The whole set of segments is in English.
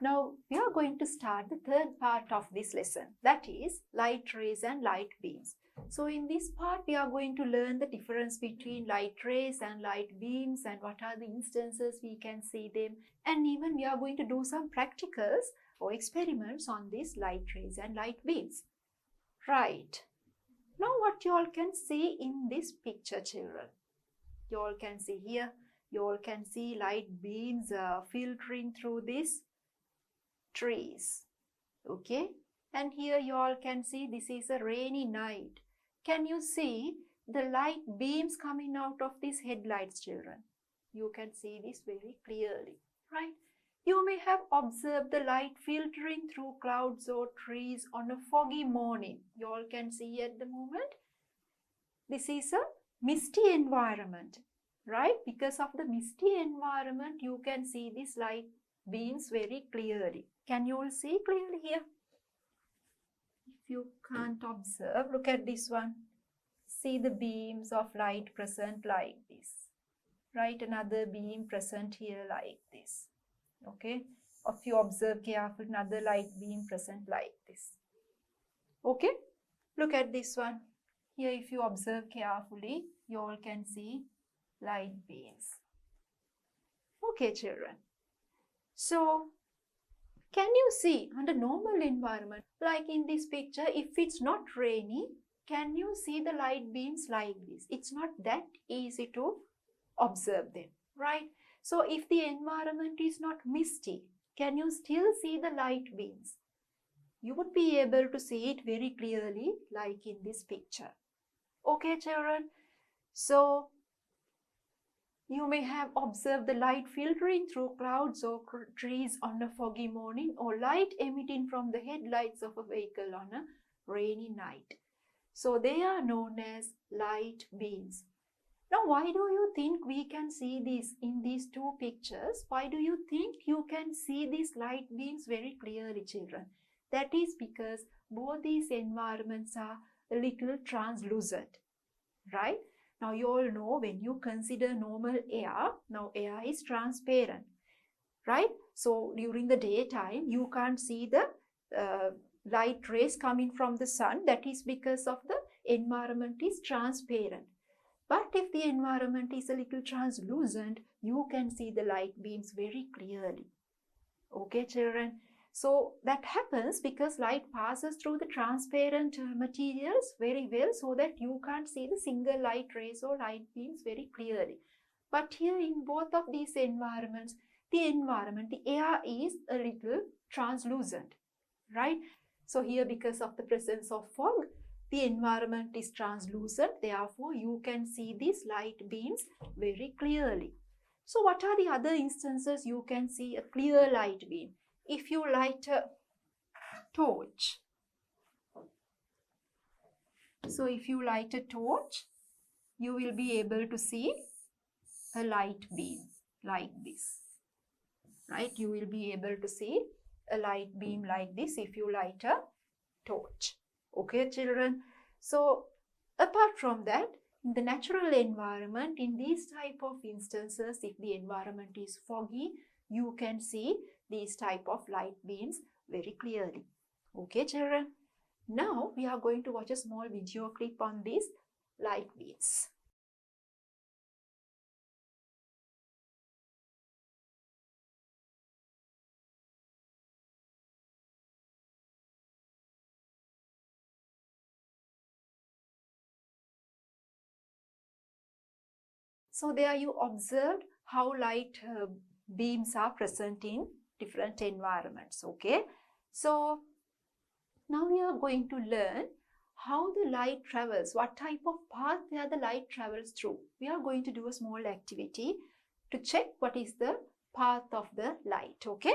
Now we are going to start the third part of this lesson, that is light rays and light beams. So in this part we are going to learn the difference between light rays and light beams and what are the instances we can see them, and even we are going to do some practicals or experiments on these light rays and light beams. Right. Now what you all can see in this picture, children? You all can see here, you all can see light beams filtering through these trees. Okay, and here you all can see this is a rainy night. Can you see the light beams coming out of these headlights, children? You can see this very clearly, right? You may have observed the light filtering through clouds or trees on a foggy morning. You all can see at the moment. This is a misty environment, right? Because of the misty environment, you can see these light beams very clearly. Can you all see clearly here? If you can't observe, look at this one. See the beams of light present like this, right? Another beam present here like this. Okay, if you observe carefully, another light beam present like this. Okay, look at this one. Here if you observe carefully, you all can see light beams. Okay, children. So, can you see under normal environment, like in this picture, if it's not rainy, can you see the light beams like this? It's not that easy to observe them, right? So if the environment is not misty, can you still see the light beams? You would be able to see it very clearly like in this picture. Okay, children? So you may have observed the light filtering through clouds or trees on a foggy morning, or light emitting from the headlights of a vehicle on a rainy night. So they are known as light beams. Now, why do you think we can see this in these two pictures? Why do you think you can see these light beams very clearly, children? That is because both these environments are a little translucent, right? Now you all know when you consider normal air, now air is transparent, right? So during the daytime, you can't see the light rays coming from the sun. That is because of the environment is transparent. But if the environment is a little translucent, you can see the light beams very clearly. Okay, children? So that happens because light passes through the transparent materials very well, so that you can't see the single light rays or light beams very clearly. But here in both of these environments, the air is a little translucent, right? So here, because of the presence of fog, the environment is translucent. Therefore, you can see these light beams very clearly. So what are the other instances you can see a clear light beam? If you light a torch, so if you light a torch, you will be able to see a light beam like this, right? You will be able to see a light beam like this if you light a torch. Okay, children? So apart from that, in the natural environment, in these type of instances, if the environment is foggy, you can see these type of light beams very clearly. Okay, children? Now we are going to watch a small video clip on these light beams. So there you observed how light beams are present in different environments. Okay, so now we are going to learn how the light travels, what type of path where the light travels through. We are going to do a small activity to check what is the path of the light. Okay,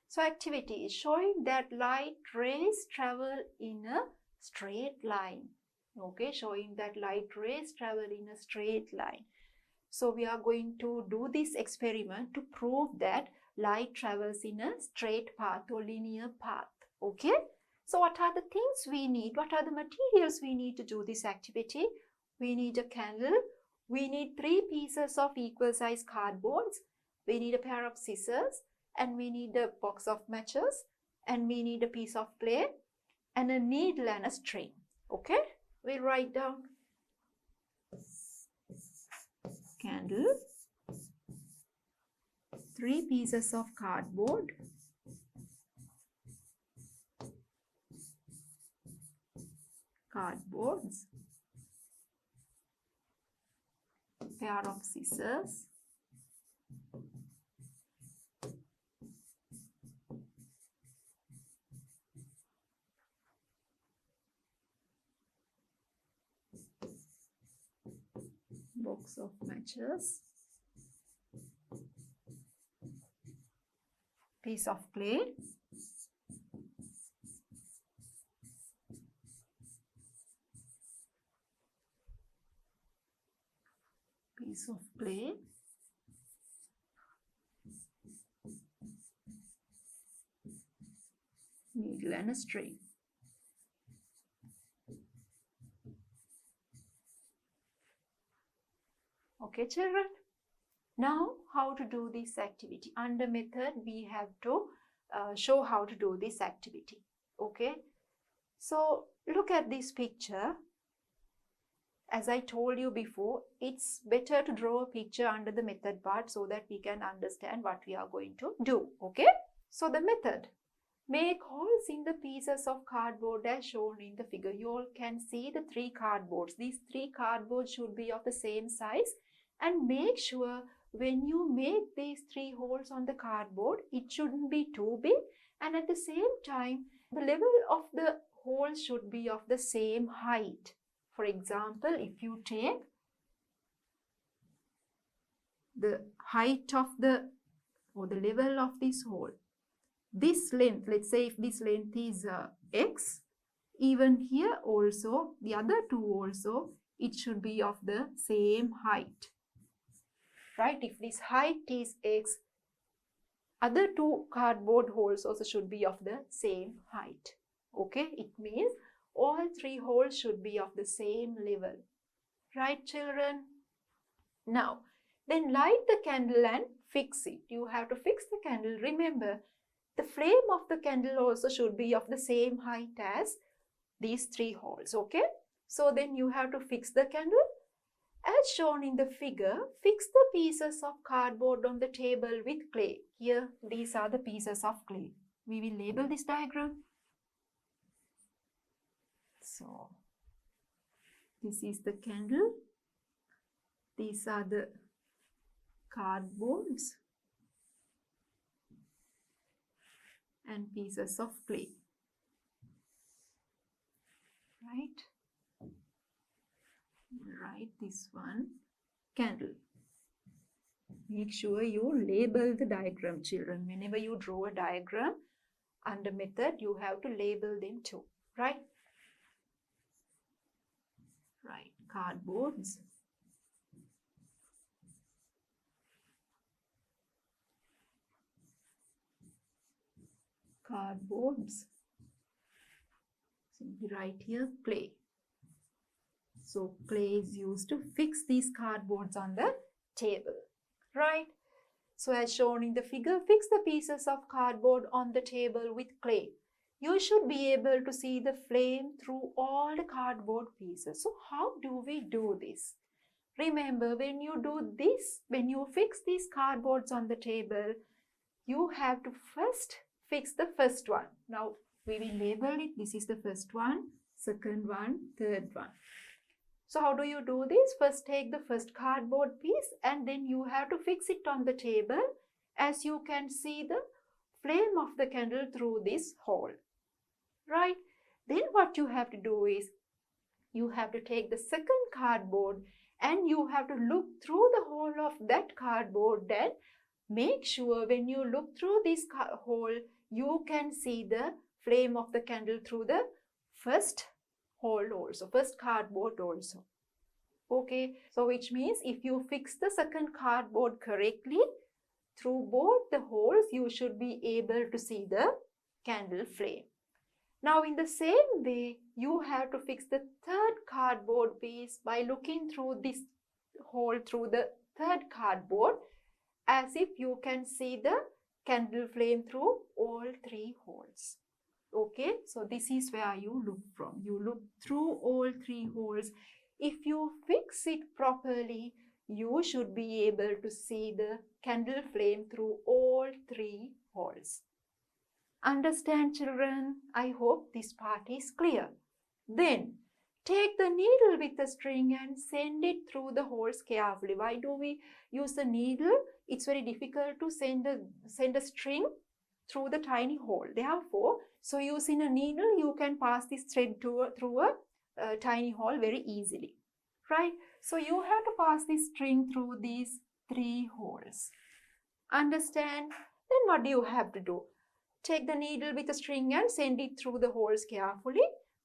so activity is showing that light rays travel in a straight line. Okay, showing that light rays travel in a straight line. So we are going to do this experiment to prove that light travels in a straight path or linear path. Okay? So what are the things we need? What are the materials we need to do this activity? We need a candle. We need 3 pieces of equal size cardboards. We need a pair of scissors. and we need a box of matches, and we need a piece of clay, and a needle and a string. Okay, we'll write down candle, 3 pieces of cardboard, cardboards, pair of scissors, box of matches, piece of clay, piece of clay, needle and a string. Okay, children. Now, how to do this activity? Under method, we have to show how to do this activity. Okay. So, look at this picture. As I told you before, it's better to draw a picture under the method part so that we can understand what we are going to do. Okay. So, the method. Make holes in the pieces of cardboard as shown in the figure. You all can see the 3 cardboards. These 3 cardboards should be of the same size, and make sure when you make these 3 holes on the cardboard, it shouldn't be too big, and at the same time, the level of the holes should be of the same height. For example, if you take the height of the level of this hole, this length, let's say if this length is x, even here also, the other 2 also, it should be of the same height. Right? If this height is x, other 2 cardboard holes also should be of the same height. Okay? It means all 3 holes should be of the same level. Right, children? Now, then light the candle and fix it. You have to fix the candle. Remember, the flame of the candle also should be of the same height as these 3 holes. Okay? So then you have to fix the candle. As shown in the figure, fix the pieces of cardboard on the table with clay. Here, these are the pieces of clay. We will label this diagram. So, this is the candle. These are the cardboards and pieces of clay. Right? Write this one, candle. Make sure you label the diagram, children. Whenever you draw a diagram under method, you have to label them too. Right? Right. Cardboards. Cardboards. Simply write here clay. So clay is used to fix these cardboards on the table. Right? So as shown in the figure, fix the pieces of cardboard on the table with clay. You should be able to see the flame through all the cardboard pieces. So how do we do this? Remember, when you do this, when you fix these cardboards on the table, you have to first fix the first one. Now, we will label it. This is the first one, second one, third one. So how do you do this? First take the first cardboard piece and then you have to fix it on the table, as you can see the flame of the candle through this hole. Right? Then what you have to do is, you have to take the second cardboard and you have to look through the hole of that cardboard. Then make sure when you look through this hole, you can see the flame of the candle through the first hole also, first cardboard also. Okay, so which means if you fix the second cardboard correctly, through both the holes, you should be able to see the candle flame. Now, in the same way, you have to fix the third cardboard piece by looking through this hole through the third cardboard, as if you can see the candle flame through all 3 holes. Okay, so this is where you look from. You look through all 3 holes. If you fix it properly, you should be able to see the candle flame through all 3 holes. Understand, children? I hope this part is clear. Then, take the needle with the string and send it through the holes carefully. Why do we use the needle? It's very difficult to send a string through the tiny hole. Therefore, so using a needle, you can pass this thread through a tiny hole very easily. Right? So you have to pass this string through these 3 holes. Understand? Then what do you have to do? Take the needle with a string and send it through the holes carefully.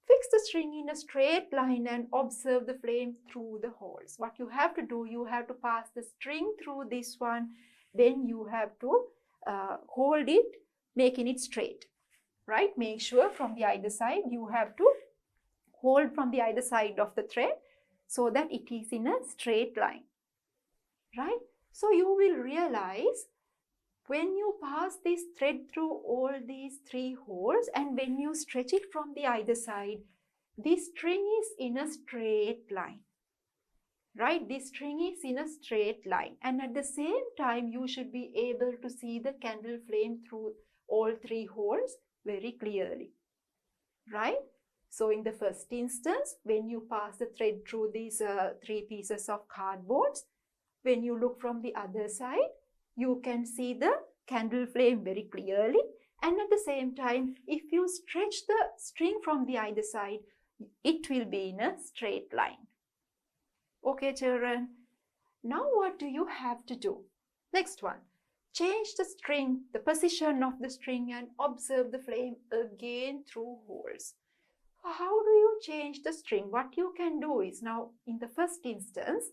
Fix the string in a straight line and observe the flame through the holes. What you have to do, you have to pass the string through this one. Then you have to hold it, making it straight. Right? Make sure from the either side, you have to hold from the either side of the thread so that it is in a straight line. Right? So you will realize when you pass this thread through all these 3 holes and when you stretch it from the either side, this string is in a straight line. Right? This string is in a straight line, and at the same time you should be able to see the candle flame through all 3 holes very clearly. Right? So in the first instance, when you pass the thread through these 3 pieces of cardboard, when you look from the other side, you can see the candle flame very clearly, and at the same time, if you stretch the string from the either side, it will be in a straight line. Okay, children. Now what do you have to do? Next one. Change the string, the position of the string, and observe the flame again through holes. How do you change the string? What you can do is, now in the first instance,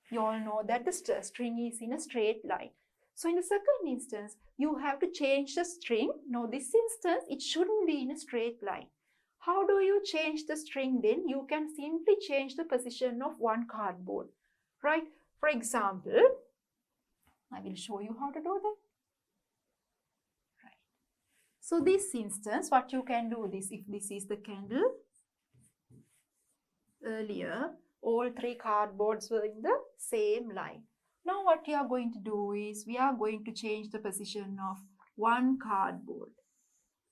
you all know that the string is in a straight line. So in the second instance, you have to change the string. Now this instance, it shouldn't be in a straight line. How do you change the string then? You can simply change the position of one cardboard. Right? For example, I will show you how to do that. Right. So this instance, what you can do is, if this is the candle, earlier, all 3 cardboards were in the same line. Now what we are going to do is, we are going to change the position of one cardboard.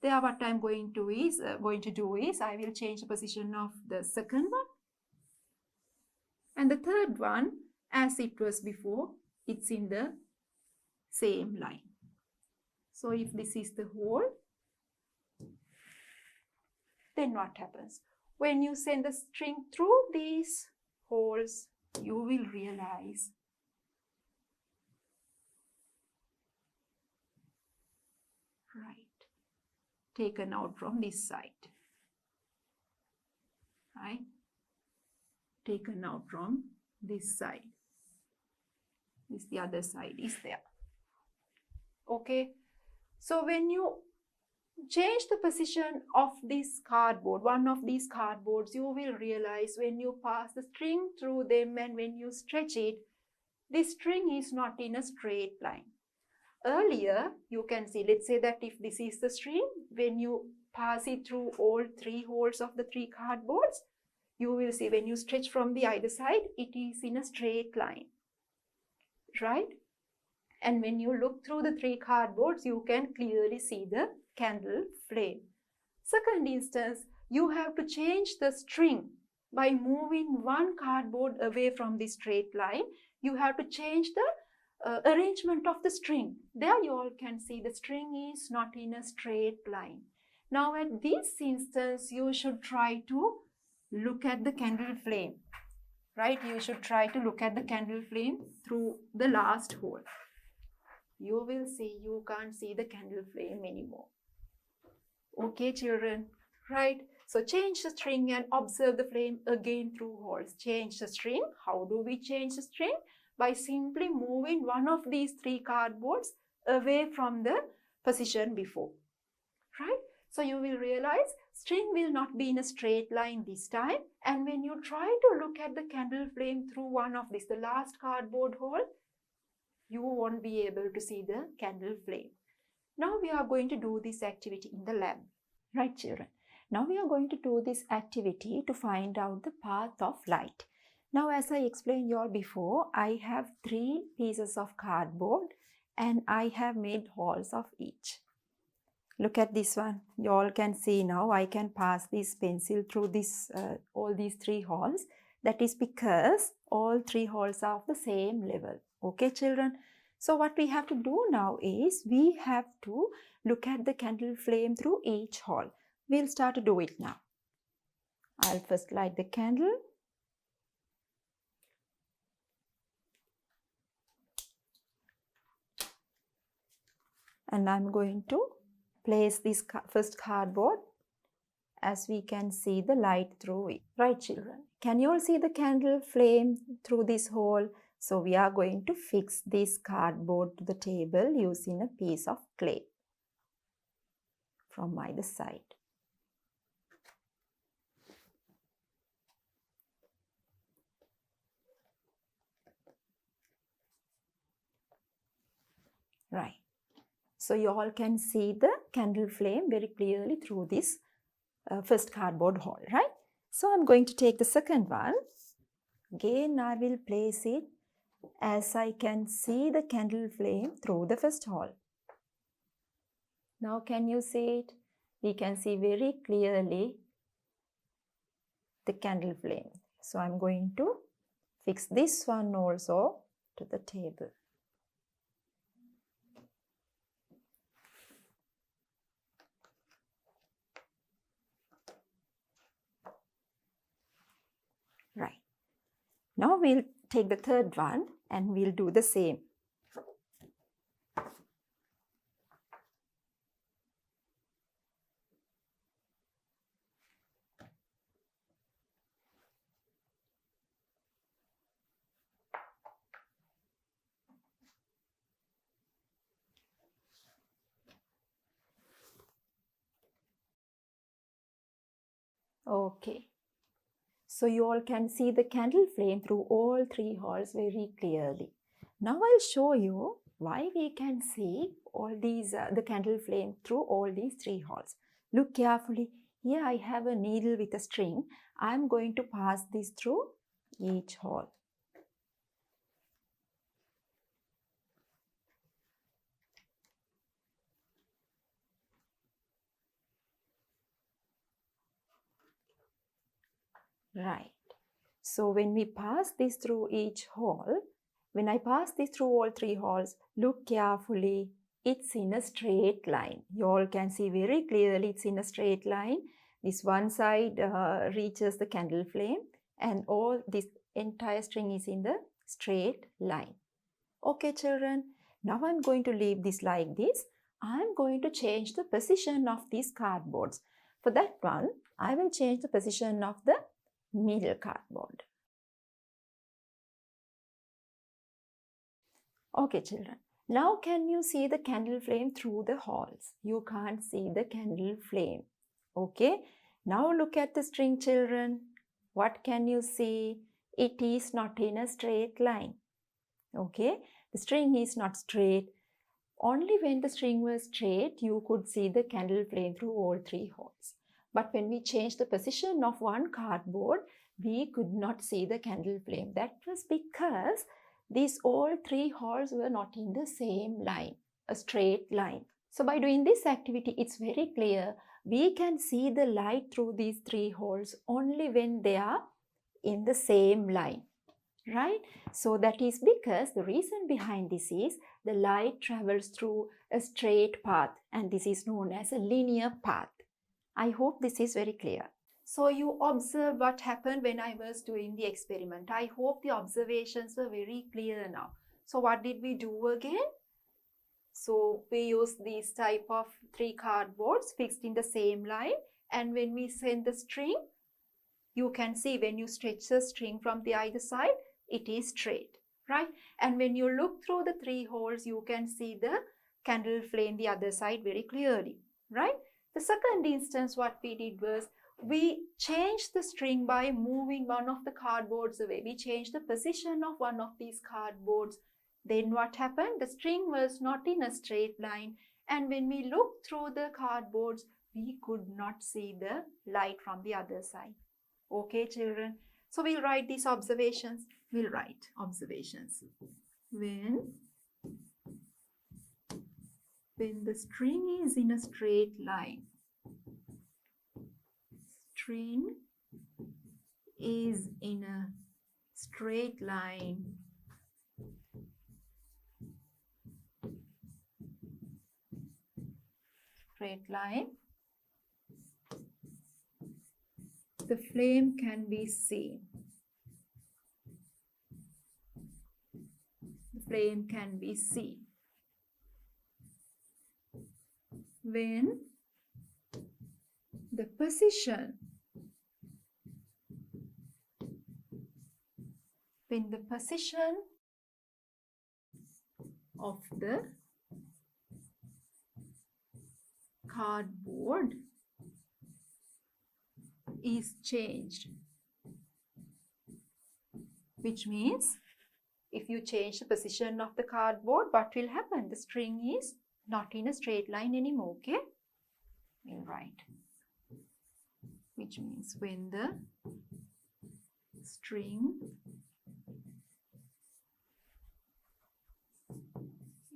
There what I am going to do is, I will change the position of the second one. And the third one, as it was before, it's in the same line. So if this is the hole, then what happens? When you send the string through these holes, you will realize taken out from this side. Right? Taken out from this side. This the other side is there. Okay. So when you change the position of this cardboard, one of these cardboards, you will realize when you pass the string through them and when you stretch it, this string is not in a straight line. Earlier, you can see, let's say that if this is the string, when you pass it through all 3 holes of the 3 cardboards, you will see when you stretch from the either side, it is in a straight line. Right? And when you look through the 3 cardboards, you can clearly see the candle flame. Second instance, you have to change the string by moving one cardboard away from the straight line. You have to change the arrangement of the string. There you all can see the string is not in a straight line. Now at this instance, you should try to look at the candle flame. Right? You should try to look at the candle flame through the last hole. You will see you can't see the candle flame anymore. Okay, children? Right? So change the string and observe the flame again through holes. Change the string. How do we change the string? By simply moving one of these 3 cardboards away from the position before. Right? So you will realize string will not be in a straight line this time. And when you try to look at the candle flame through one of these, the last cardboard hole, you won't be able to see the candle flame. Now we are going to do this activity in the lab. Right, children? Now we are going to do this activity to find out the path of light. Now, as I explained you all before, I have 3 pieces of cardboard and I have made holes of each. Look at this one. You all can see now I can pass this pencil through this all these 3 holes. That is because all 3 holes are of the same level. Okay, children? So what we have to do now is we have to look at the candle flame through each hole. We'll start to do it now. I'll first light the candle. And I'm going to place this first cardboard as we can see the light through it. Right, children? Can you all see the candle flame through this hole? So we are going to fix this cardboard to the table using a piece of clay from either side. Right. So you all can see the candle flame very clearly through this first cardboard hole, right? So I'm going to take the second one. Again, I will place it as I can see the candle flame through the first hole. Now can you see it? We can see very clearly the candle flame. So I'm going to fix this one also to the table. Right. Now we'll take the third one and we'll do the same. Okay. So you all can see the candle flame through all 3 holes very clearly. Now I'll show you why we can see all these the candle flame through all these 3 holes. Look carefully. Here I have a needle with a string. I'm going to pass this through each hole. Right. So when we pass this through each hole, when I pass this through all 3 holes, look carefully. It's in a straight line. You all can see very clearly it's in a straight line. This one side reaches the candle flame and all this entire string is in the straight line. Okay, children. Now I'm going to leave this like this. I'm going to change the position of these cardboards. For that one, I will change the position of the middle cardboard. Okay, children. Now can you see the candle flame through the holes? You can't see the candle flame. Okay. Now look at the string, children. What can you see? It is not in a straight line. Okay. The string is not straight. Only when the string was straight, you could see the candle flame through all 3 holes. But when we changed the position of one cardboard, we could not see the candle flame. That was because these all 3 holes were not in the same line, a straight line. So by doing this activity, it's very clear. We can see the light through these 3 holes only when they are in the same line. Right? So that is because the reason behind this is the light travels through a straight path and this is known as a linear path. I hope this is very clear. So you observe what happened when I was doing the experiment. I hope the observations were very clear now. So what did we do again? So we used these type of 3 cardboards fixed in the same line, and when we send the string, you can see when you stretch the string from the either side, it is straight, right? And when you look through the 3 holes, you can see the candle flame the other side very clearly, right? The second instance, what we did was we changed the string by moving one of the cardboards away. We changed the position of one of these cardboards Then what happened? The string was not in a straight line, and when we looked through the cardboards, we could not see the light from the other side. Okay, children? So we'll write these observations. We'll write observations. When the string is in a straight line, string is in a straight line, the flame can be seen. The flame can be seen. When the position of the cardboard is changed, which means if you change the position of the cardboard, what will happen? The string is not in a straight line anymore, okay? We'll write, which means when the string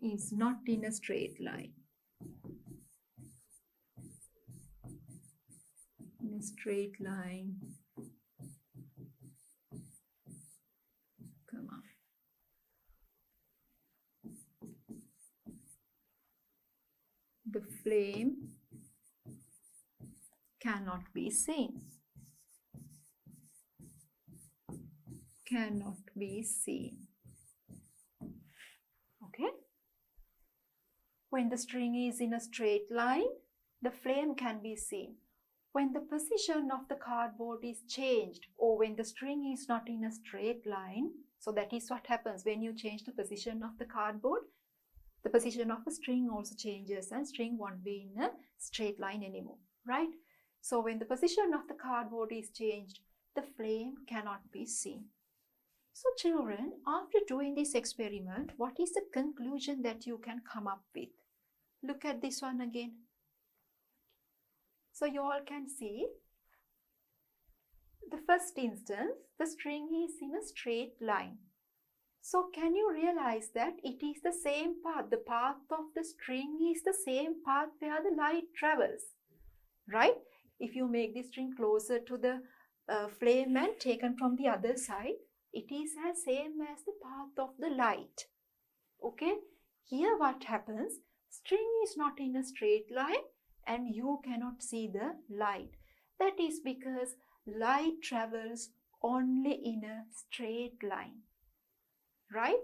is not in a straight line, come on. The flame cannot be seen. Okay? When the string is in a straight line, the flame can be seen. When the position of the cardboard is changed, or when the string is not in a straight line, so that is what happens when you change the position of the cardboard, the position of the string also changes and string won't be in a straight line anymore, right? So when the position of the cardboard is changed, the flame cannot be seen. So children, after doing this experiment, what is the conclusion that you can come up with? Look at this one again. So you all can see, the first instance, the string is in a straight line. So can you realize that it is the same path? The path of the string is the same path where the light travels, right? If you make the string closer to the flame and taken from the other side, it is as same as the path of the light. Okay? Here what happens? String is not in a straight line and you cannot see the light. That is because light travels only in a straight line. Right?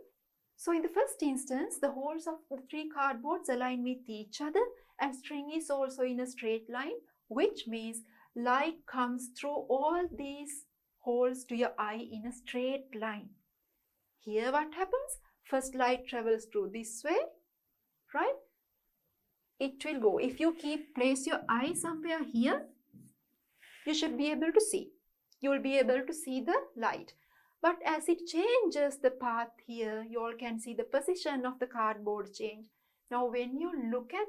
So in the first instance, the holes of the three cardboards align with each other and string is also in a straight line, which means light comes through all these holes to your eye in a straight line. Here what happens? First light travels through this way, right? It will go. If you place your eye somewhere here, you should be able to see. You will be able to see the light. But as it changes the path here, you all can see the position of the cardboard change. Now when you look at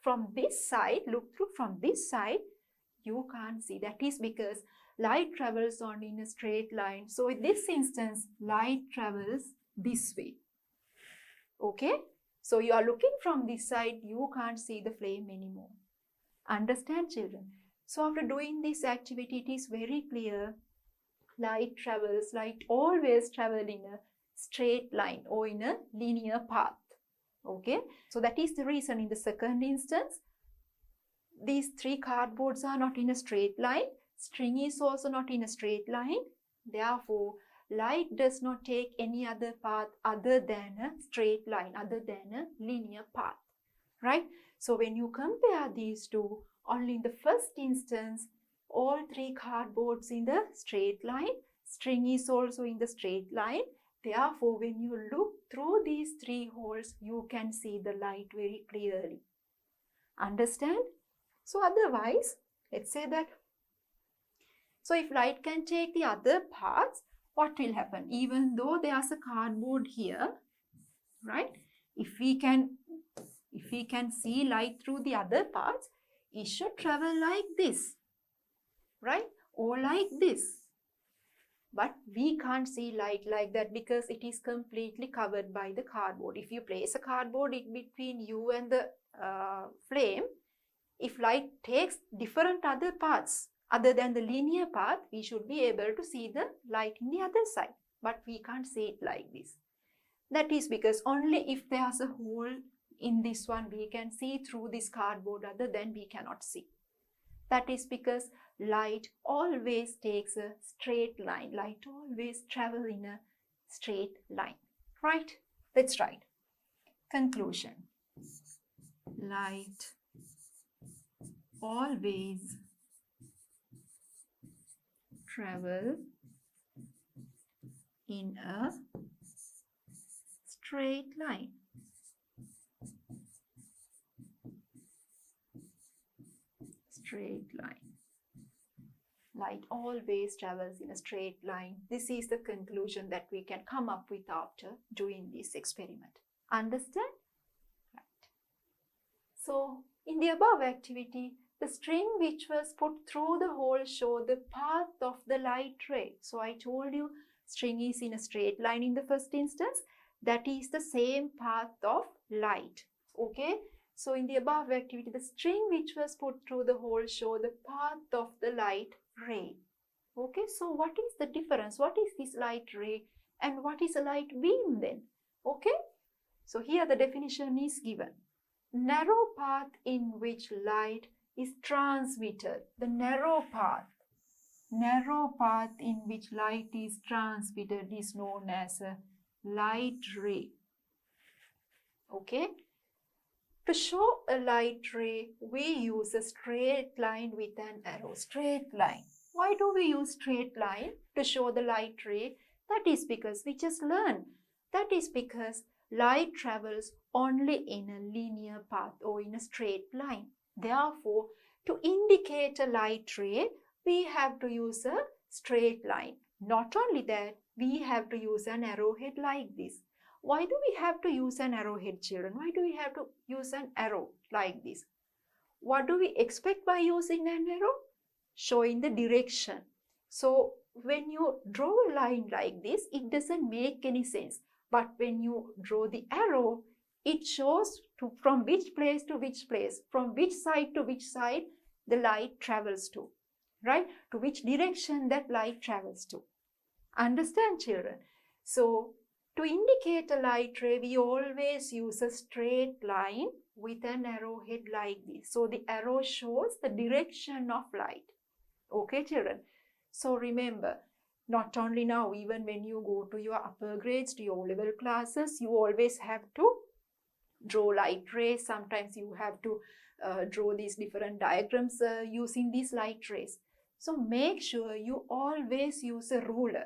from this side, look through from this side, you can't see. That is because light travels on in a straight line. So in this instance, light travels this way. Okay? So you are looking from this side, you can't see the flame anymore. Understand, children? So after doing this activity, it is very clear. Light always travel in a straight line or in a linear path. Okay, so that is the reason in the second instance, these three cardboards are not in a straight line. String is also not in a straight line. Therefore, light does not take any other path other than a straight line, other than a linear path. Right? So when you compare these two, only in the first instance, all three cardboards in the straight line, string is also in the straight line. Therefore, when you look through these three holes, you can see the light very clearly. Understand? So otherwise, let's say that, so if light can take the other paths, what will happen? Even though there's a cardboard here, right? If we can see light through the other parts, it should travel like this, right? Or like this. But we can't see light like that because it is completely covered by the cardboard. If you place a cardboard in between you and the flame, if light takes different other paths other than the linear path, we should be able to see the light in the other side. But we can't see it like this. That is because only if there's a hole in this one, we can see through this cardboard, other than we cannot see. That is because light always takes a straight line. Light always travels in a straight line. Right? Let's write. Conclusion. Light always travel in a straight line. Straight line. Light always travels in a straight line. This is the conclusion that we can come up with after doing this experiment. Understand? Right. So, in the above activity, the string which was put through the hole showed the path of the light ray. So, I told you string is in a straight line in the first instance. That is the same path of light. Okay? So, in the above activity, the string which was put through the hole showed the path of the light ray. Okay, so what is the difference? What is this light ray and what is a light beam then? Okay, so here the definition is given. Narrow path in which light is transmitted. The narrow path in which light is transmitted is known as a light ray. Okay. To show a light ray, we use a straight line with an arrow. Straight line. Why do we use straight line to show the light ray? That is because we just learned. That is because light travels only in a linear path or in a straight line. Therefore, to indicate a light ray, we have to use a straight line. Not only that, we have to use an arrowhead like this. Why do we have to use an arrowhead, children? Why do we have to use an arrow like this? What do we expect by using an arrow? Showing the direction. So when you draw a line like this, it doesn't make any sense. But when you draw the arrow, it shows from which place to which place, from which side to which side the light travels to, right? To which direction that light travels to. Understand, children? So to indicate a light ray, we always use a straight line with an arrowhead like this. So the arrow shows the direction of light. Okay, children? So remember, not only now, even when you go to your upper grades, to your O-level classes, you always have to draw light rays. Sometimes you have to draw these different diagrams using these light rays. So make sure you always use a ruler.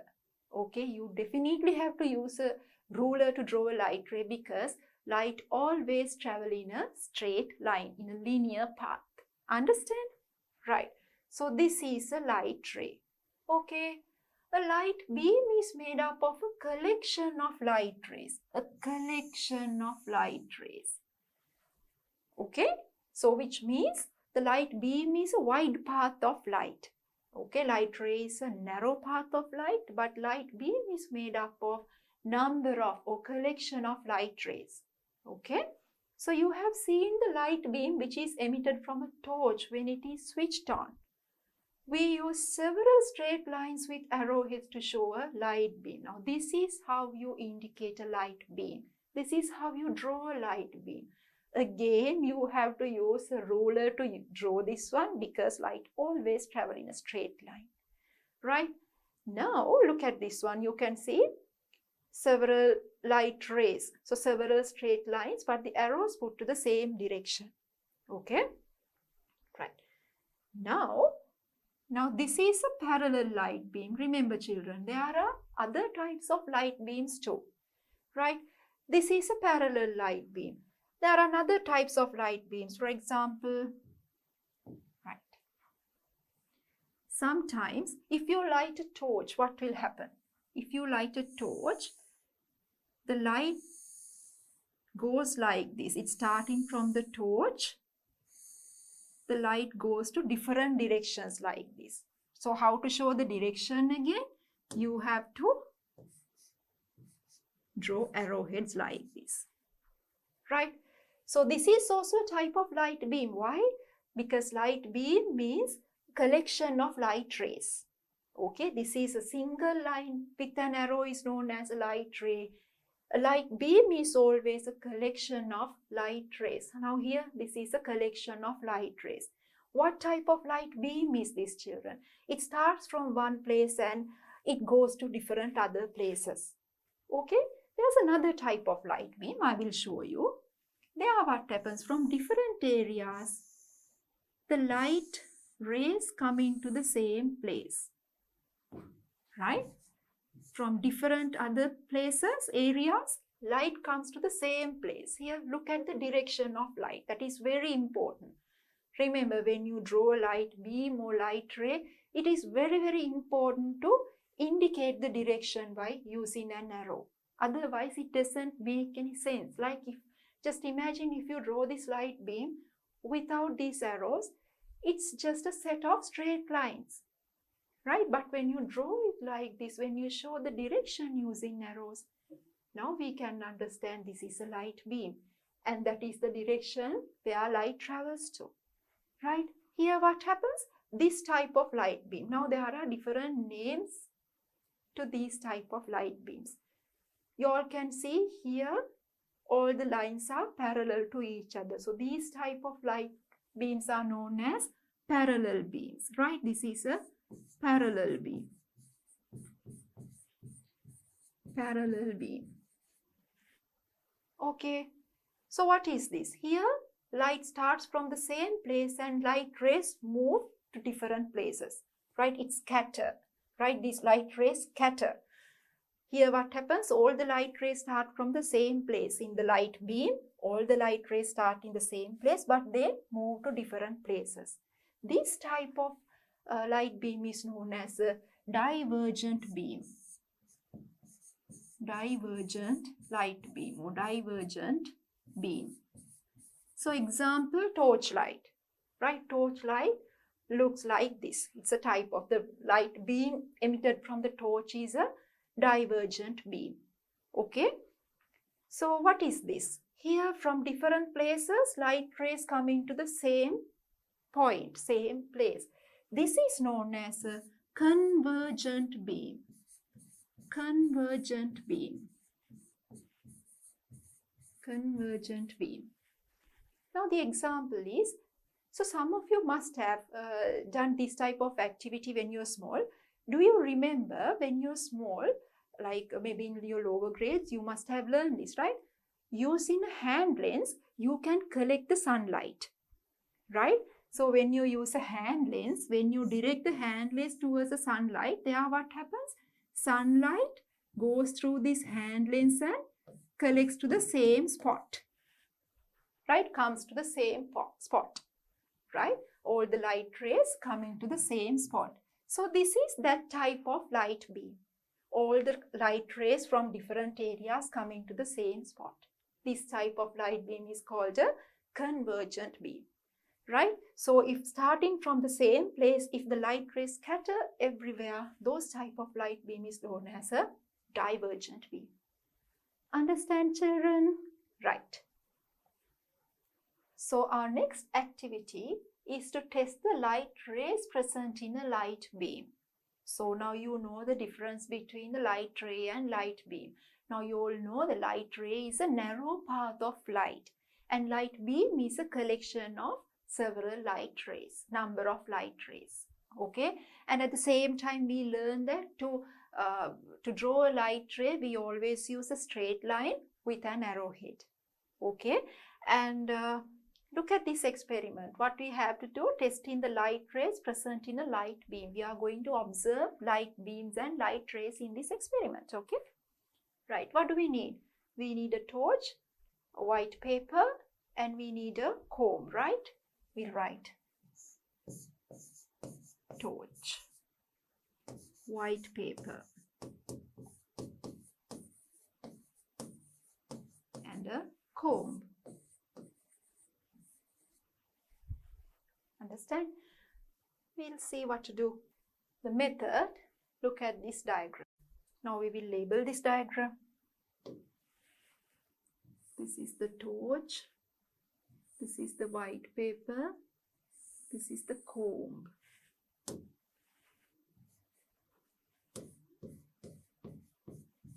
Okay, you definitely have to use a ruler to draw a light ray because light always travels in a straight line, in a linear path. Understand? Right. So this is a light ray. Okay. A light beam is made up of a collection of light rays. A collection of light rays. Okay. So which means the light beam is a wide path of light. Okay, light ray is a narrow path of light, but light beam is made up of number of or collection of light rays. Okay, so you have seen the light beam which is emitted from a torch when it is switched on. We use several straight lines with arrowheads to show a light beam. Now this is how you indicate a light beam. This is how you draw a light beam. Again, you have to use a ruler to draw this one because light always travels in a straight line. Right? Now, look at this one. You can see several light rays. So, several straight lines, but the arrows put to the same direction. Okay? Right. Now this is a parallel light beam. Remember, children, there are other types of light beams too. Right? This is a parallel light beam. There are other types of light beams. For example, right. Sometimes, if you light a torch, what will happen? If you light a torch, the light goes like this. It's starting from the torch. The light goes to different directions like this. So how to show the direction again? You have to draw arrowheads like this, right? So this is also a type of light beam. Why? Because light beam means collection of light rays. Okay, this is a single line with an arrow is known as a light ray. A light beam is always a collection of light rays. Now here, this is a collection of light rays. What type of light beam is this, children? It starts from one place and it goes to different other places. Okay, there's another type of light beam. I will show you. There what happens from different areas. The light rays come into the same place, right? From different other places, areas, light comes to the same place. Here, look at the direction of light. That is very important. Remember, when you draw a light beam or light ray, it is very, very important to indicate the direction by using an arrow. Otherwise, it doesn't make any sense. Like just imagine if you draw this light beam without these arrows, it's just a set of straight lines. Right? But when you draw it like this, when you show the direction using arrows, now we can understand this is a light beam. And that is the direction where light travels to. Right? Here what happens? This type of light beam. Now there are different names to these type of light beams. You all can see here all the lines are parallel to each other. So these type of light beams are known as parallel beams. Right? This is a parallel beam. Parallel beam. Okay. So what is this? Here, light starts from the same place and light rays move to different places. Right? It's scatter. Right? These light rays scatter. Here what happens? All the light rays start from the same place. In the light beam, all the light rays start in the same place, but they move to different places. This type of light beam is known as a divergent beam. Divergent light beam or divergent beam. So example, torchlight. Right? Torchlight looks like this. It's a type of the light beam emitted from the torch is a divergent beam. Okay. So what is this? Here from different places, light rays coming to the same point, same place. This is known as a convergent beam. Convergent beam. Convergent beam. Now the example is, so some of you must have done this type of activity when you're small. Do you remember when you're small, like maybe in your lower grades, you must have learned this, right? Using a hand lens, you can collect the sunlight, right? So when you use a hand lens, when you direct the hand lens towards the sunlight, there what happens? Sunlight goes through this hand lens and collects to the same spot, right? Comes to the same spot, right? All the light rays coming to the same spot. So this is that type of light beam. All the light rays from different areas coming to the same spot. This type of light beam is called a convergent beam. Right? So if starting from the same place, if the light rays scatter everywhere, those type of light beam is known as a divergent beam. Understand, children? Right. So our next activity is to test the light rays present in a light beam. So now you know the difference between the light ray and light beam. Now you all know the light ray is a narrow path of light and light beam is a collection of several light rays, number of light rays. Okay, and at the same time we learn that to draw a light ray we always use a straight line with an arrowhead. Okay, and look at this experiment. What we have to do, testing the light rays present in a light beam. We are going to observe light beams and light rays in this experiment. Okay, right. What do we need? We need a torch, a white paper, and we need a comb, right? We write torch, white paper, and a comb. Understand? We'll see what to do. The method, look at this diagram. Now we will label this diagram. This is the torch. This is the white paper. This is the comb.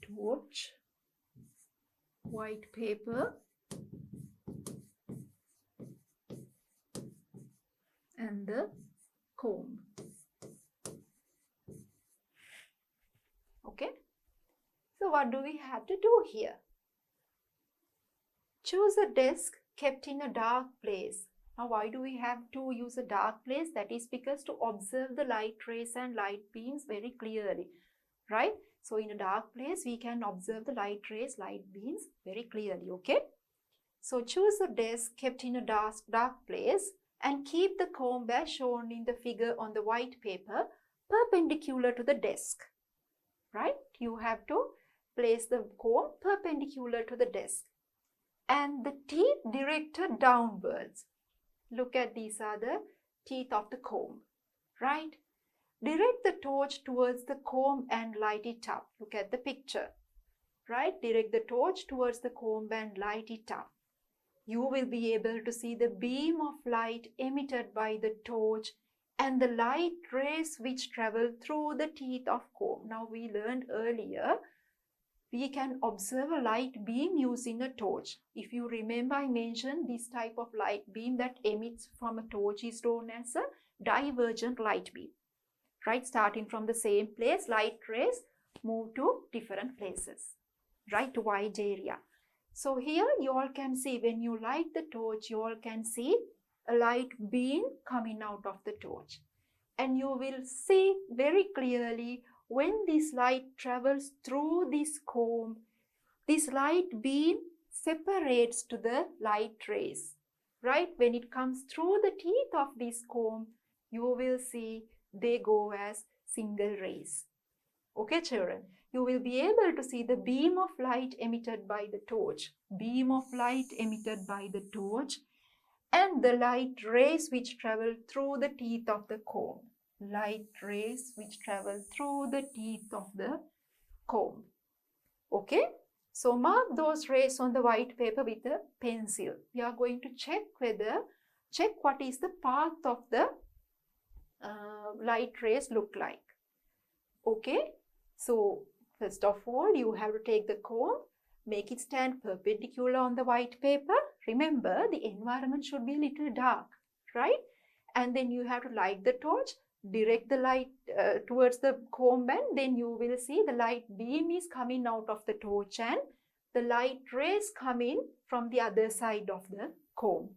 Torch, white paper, and the comb. Okay, so what do we have to do here? Choose a desk kept in a dark place. Now why do we have to use a dark place? That is because to observe the light rays and light beams very clearly, right? So in a dark place we can observe the light rays, light beams very clearly, okay? So choose a desk kept in a dark place and keep the comb as shown in the figure on the white paper perpendicular to the desk. Right? You have to place the comb perpendicular to the desk and the teeth directed downwards. Look at these are the teeth of the comb, right? Direct the torch towards the comb and light it up. Look at the picture, right? Direct the torch towards the comb and light it up. You will be able to see the beam of light emitted by the torch and the light rays which travel through the teeth of comb. Now we learned earlier, we can observe a light beam using a torch. If you remember, I mentioned this type of light beam that emits from a torch is known as a divergent light beam. Right, starting from the same place, light rays move to different places, right, to wide area. So here you all can see when you light the torch, you all can see a light beam coming out of the torch. And you will see very clearly when this light travels through this comb, this light beam separates to the light rays, right? When it comes through the teeth of this comb, you will see they go as single rays. Okay, children? You will be able to see the beam of light emitted by the torch, beam of light emitted by the torch, and the light rays which travel through the teeth of the comb. Light rays which travel through the teeth of the comb. Okay? So mark those rays on the white paper with a pencil. We are going to check what is the path of the light rays look like. Okay? So first of all, you have to take the comb, make it stand perpendicular on the white paper. Remember, the environment should be a little dark, right? And then you have to light the torch, direct the light towards the comb, and then you will see the light beam is coming out of the torch and the light rays coming from the other side of the comb.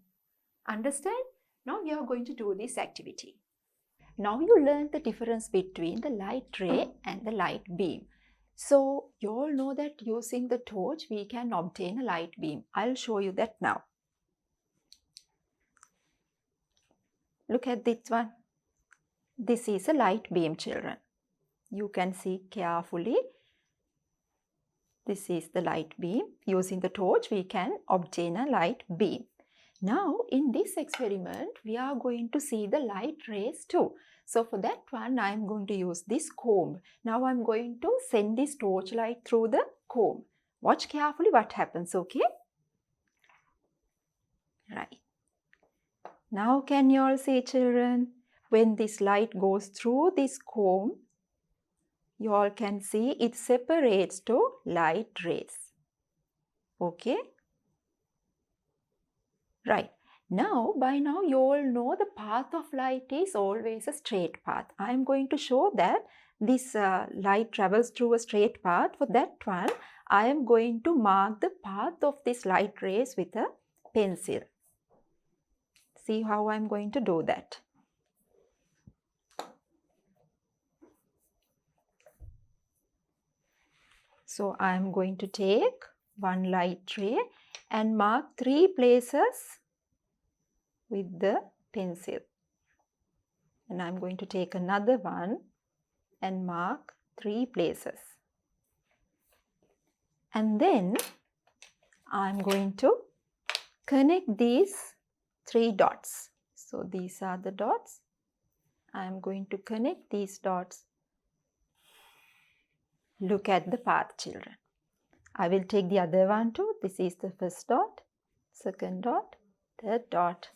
Understand? Now we are going to do this activity. Now you learned the difference between the light ray and the light beam. So you all know that using the torch we can obtain a light beam. I'll show you that now. Look at this one. This is a light beam, children. You can see carefully. This is the light beam. Using the torch we can obtain a light beam. Now in this experiment we are going to see the light rays too. So for that one I am going to use this comb. Now I am going to send this torchlight through the comb. Watch carefully what happens, okay? Right. Now can you all see, children? When this light goes through this comb, you all can see it separates to light rays. Okay? Right. Now, by now you all know the path of light is always a straight path. I am going to show that this light travels through a straight path. For that one, I am going to mark the path of this light rays with a pencil. See how I am going to do that. So I am going to take one light ray and mark 3 places with the pencil. And I am going to take another one and mark 3 places. And then I am going to connect these 3 dots. So these are the dots. I am going to connect these dots. Look at the path, children. I will take the other one too. This is the first dot, second dot, third dot.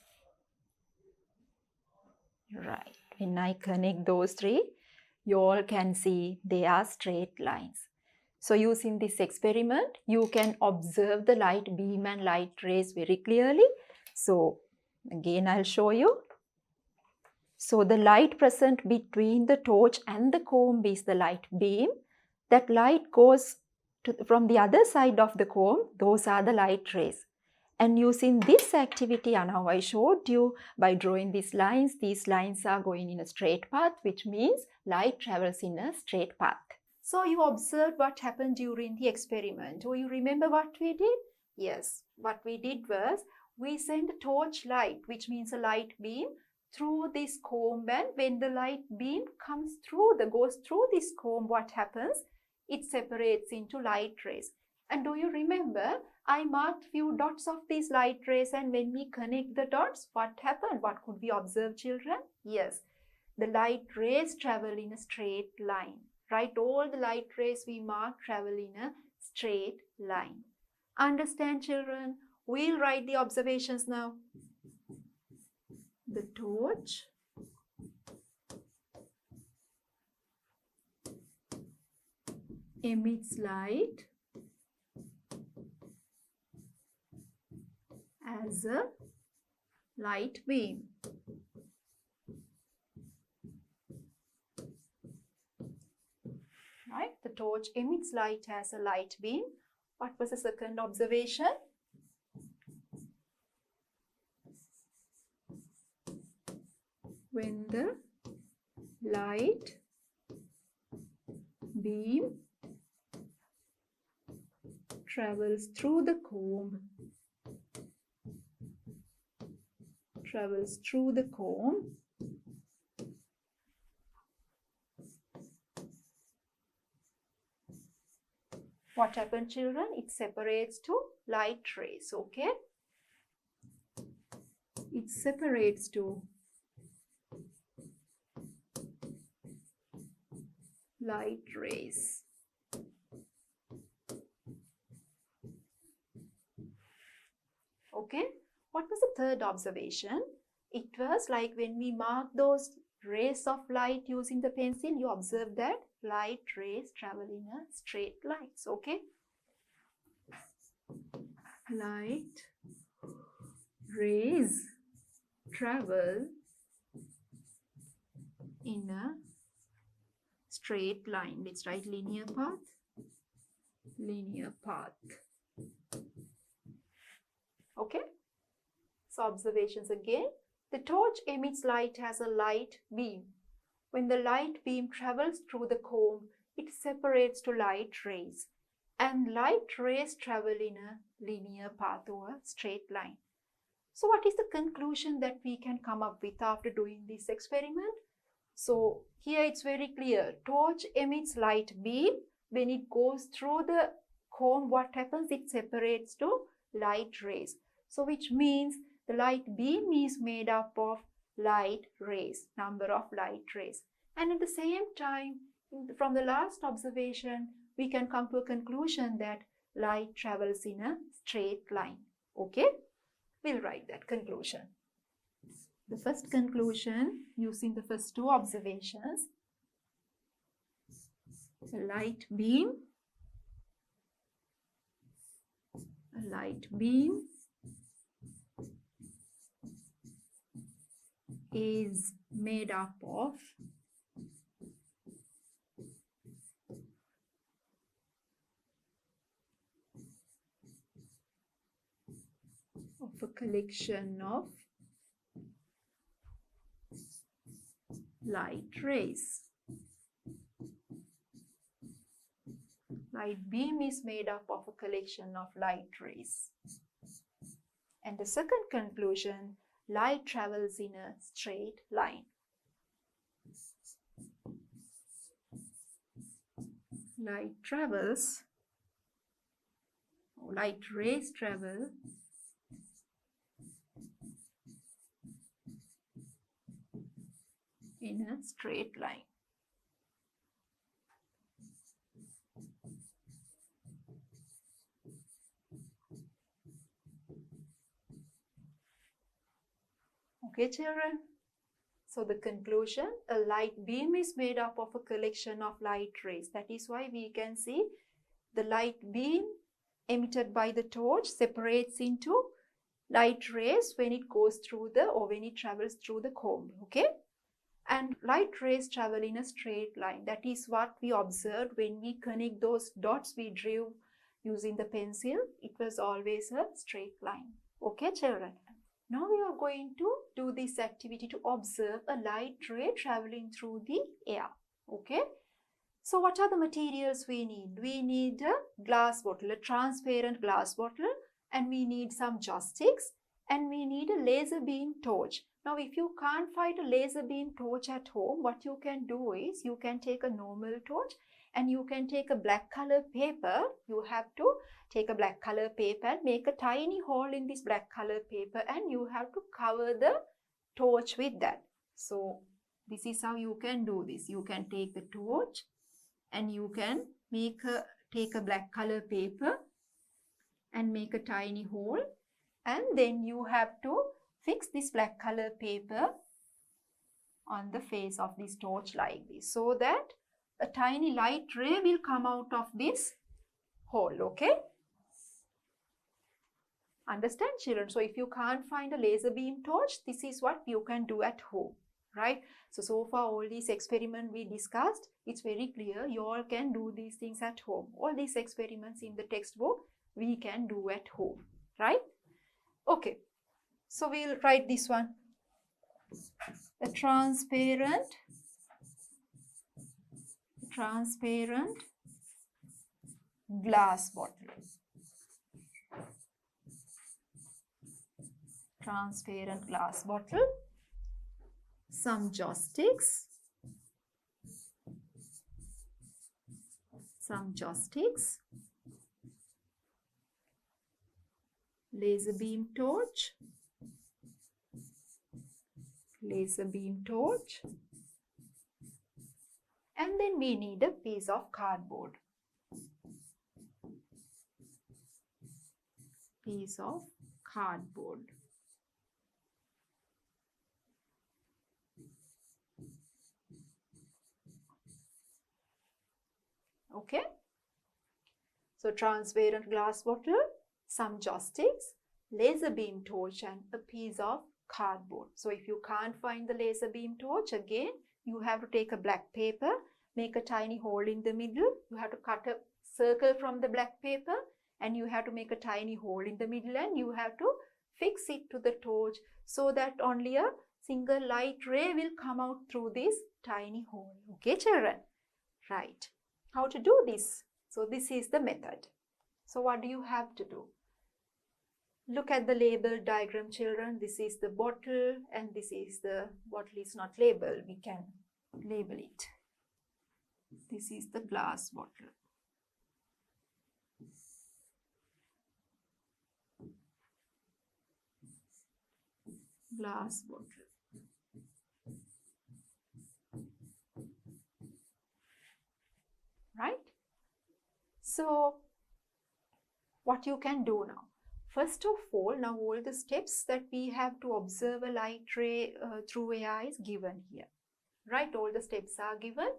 Right. When I connect those 3, you all can see they are straight lines. So using this experiment, you can observe the light beam and light rays very clearly. So again, I'll show you. So the light present between the torch and the comb is the light beam. That light goes from the other side of the comb. Those are the light rays. And using this activity, now I showed you by drawing these lines are going in a straight path, which means light travels in a straight path. So you observed what happened during the experiment. Do you remember what we did? Yes, what we did was we sent a torch light, which means a light beam, through this comb, and when the light beam goes through this comb, what happens? It separates into light rays. And do you remember, I marked few dots of these light rays, and when we connect the dots, what happened? What could we observe, children? Yes, the light rays travel in a straight line. Right? All the light rays we mark travel in a straight line. Understand, children? We'll write the observations now. The torch emits light as a light beam. Right? The torch emits light as a light beam. What was the second observation? When the light beam travels through the comb, what happened, children? It separates to light rays, okay? It separates to light rays. Okay, what was the third observation? It was like when we mark those rays of light using the pencil, you observe that light rays travel in a straight lines. Okay, light rays travel in a straight line. Let's write linear path. Okay, so observations again. The torch emits light as a light beam. When the light beam travels through the comb, it separates to light rays, and light rays travel in a linear path or a straight line. So what is the conclusion that we can come up with after doing this experiment? So here it's very clear. Torch emits light beam. When it goes through the comb, what happens? It separates to light rays. So which means the light beam is made up of light rays, number of light rays. And at the same time, from the last observation, we can come to a conclusion that light travels in a straight line. Okay? We'll write that conclusion. The first conclusion, using the first 2 observations, a light beam is made up of a collection of light rays. Light beam is made up of a collection of light rays. And the second conclusion, light travels in a straight line. Light rays travel in a straight line. Okay, children? So the conclusion, a light beam is made up of a collection of light rays. That is why we can see the light beam emitted by the torch separates into light rays when it goes through or when it travels through the comb. Okay? And light rays travel in a straight line. That is what we observed when we connect those dots we drew using the pencil. It was always a straight line. Okay, children? Now we are going to do this activity to observe a light ray traveling through the air. Okay? So what are the materials we need? We need a glass bottle, a transparent glass bottle, and we need some joysticks, and we need a laser beam torch. Now if you can't find a laser beam torch at home, what you can do is you can take a normal torch and you can take a black color paper. You have to take a black color paper and make a tiny hole in this black color paper, and you have to cover the torch with that. So this is how you can do this. You can take the torch and you can take a black color paper and make a tiny hole, and then you have to fix this black color paper on the face of this torch like this, so that a tiny light ray will come out of this hole. Okay? Understand, children? So if you can't find a laser beam torch, this is what you can do at home, right? So far all these experiments we discussed, it's very clear you all can do these things at home. All these experiments in the textbook we can do at home, right? Okay, so we'll write this one. A transparent glass bottle. Transparent glass bottle. Some joysticks. Laser beam torch. And then we need a piece of cardboard. Okay? So transparent glass bottle, some joysticks, laser beam torch, and a piece of cardboard. So if you can't find the laser beam torch, again you have to take a black paper, make a tiny hole in the middle. You have to cut a circle from the black paper and you have to make a tiny hole in the middle, and you have to fix it to the torch so that only a single light ray will come out through this tiny hole. Okay, children? Right. How to do this? So this is the method. So what do you have to do? Look at the label diagram, children. This is the bottle and this is the bottle is not labeled. We can label it. This is the glass bottle. Right? So what you can do now? First of all, now all the steps that we have to observe a light ray through air is given here. Right? All the steps are given.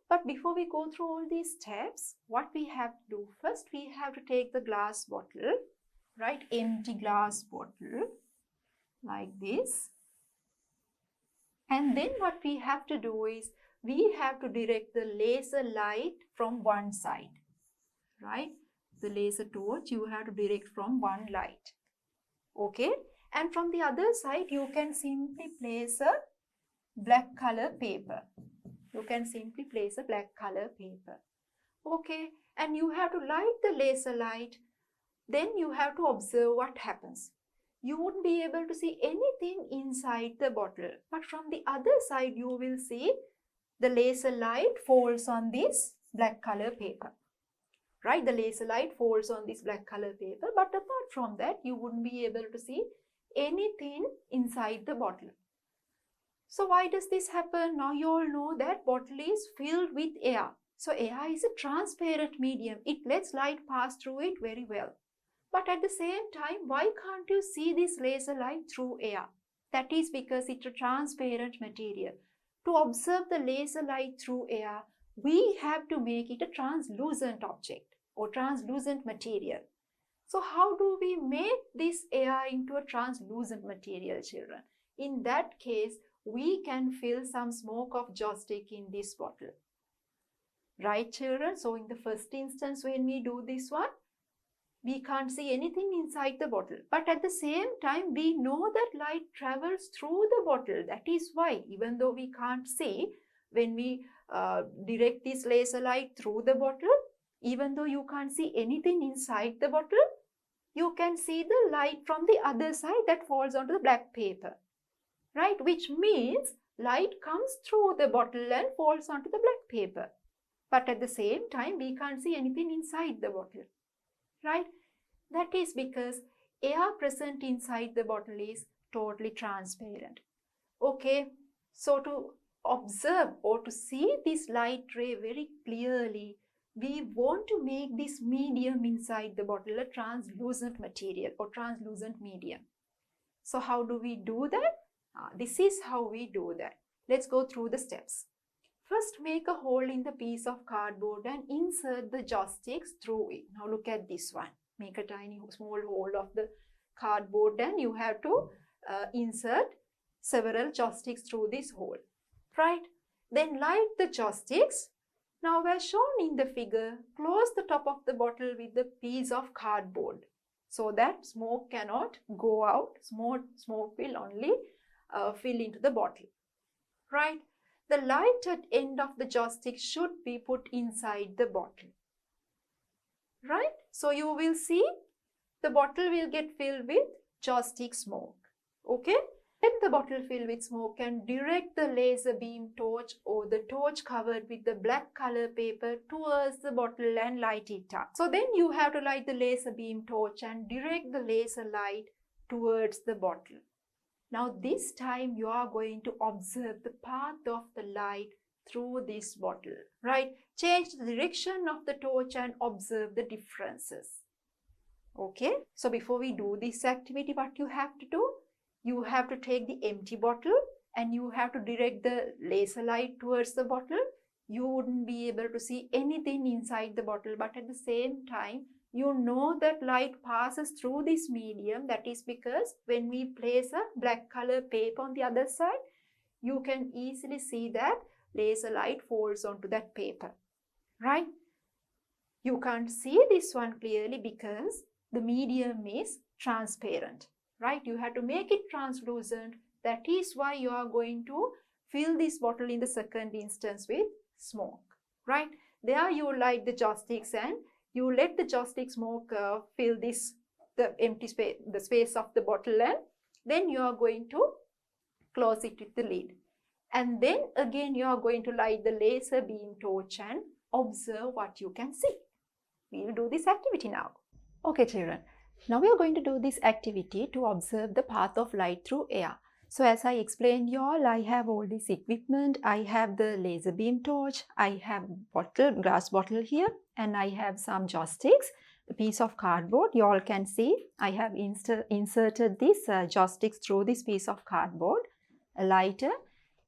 But before we go through all these steps, what we have to do? First, we have to take the glass bottle, right? Empty glass bottle like this. And then what we have to do is we have to direct the laser light from one side, right? The laser torch you have to direct from one light. Okay? And from the other side, you can simply place a black color paper. Okay? And you have to light the laser light. Then you have to observe what happens. You wouldn't be able to see anything inside the bottle. But from the other side, you will see the laser light falls on this black color paper. Right? The laser light falls on this black color paper. But apart from that, you wouldn't be able to see anything inside the bottle. So why does this happen? Now you all know that bottle is filled with air. So air is a transparent medium. It lets light pass through it very well. But at the same time, why can't you see this laser light through air? That is because it's a transparent material. To observe the laser light through air, we have to make it a translucent object or translucent material. So how do we make this air into a translucent material, children? In that case, we can fill some smoke of joystick in this bottle. Right, children? So in the first instance, when we do this one, we can't see anything inside the bottle. But at the same time, we know that light travels through the bottle. That is why, even though we can't see, when we direct this laser light through the bottle, even though you can't see anything inside the bottle, you can see the light from the other side that falls onto the black paper. Right? Which means light comes through the bottle and falls onto the black paper. But at the same time, we can't see anything inside the bottle. Right? That is because air present inside the bottle is totally transparent. Okay, so to observe or to see this light ray very clearly, we want to make this medium inside the bottle a translucent material or translucent medium. So how do we do that? This is how we do that. Let's go through the steps. First, make a hole in the piece of cardboard and insert the joysticks through it. Now look at this one. Make a tiny small hole of the cardboard and you have to insert several joysticks through this hole. Right? Then light the joysticks. Now as shown in the figure, close the top of the bottle with the piece of cardboard so that smoke cannot go out. Smoke will only fill into the bottle. Right? The lighted end of the joystick should be put inside the bottle. Right? So you will see the bottle will get filled with joystick smoke. Okay? Let the bottle fill with smoke and direct the laser beam torch or the torch covered with the black color paper towards the bottle and light it up. So then you have to light the laser beam torch and direct the laser light towards the bottle. Now this time you are going to observe the path of the light through this bottle, right? Change the direction of the torch and observe the differences. Okay, so before we do this activity, what you have to do? You have to take the empty bottle and you have to direct the laser light towards the bottle. You wouldn't be able to see anything inside the bottle, but at the same time, you know that light passes through this medium. That is because when we place a black color paper on the other side, you can easily see that laser light falls onto that paper, right? You can't see this one clearly because the medium is transparent, right? You have to make it translucent. That is why you are going to fill this bottle in the second instance with smoke, right? There you light the joysticks and you let the joystick smoke fill the empty space, the space of the bottle, and then you are going to close it with the lid. And then again you are going to light the laser beam torch and observe what you can see. We will do this activity now. Okay, children. Now we are going to do this activity to observe the path of light through air. So as I explained you all, I have all this equipment. I have the laser beam torch, I have glass bottle here, and I have some joysticks, a piece of cardboard. You all can see I have inserted these joysticks through this piece of cardboard, a lighter,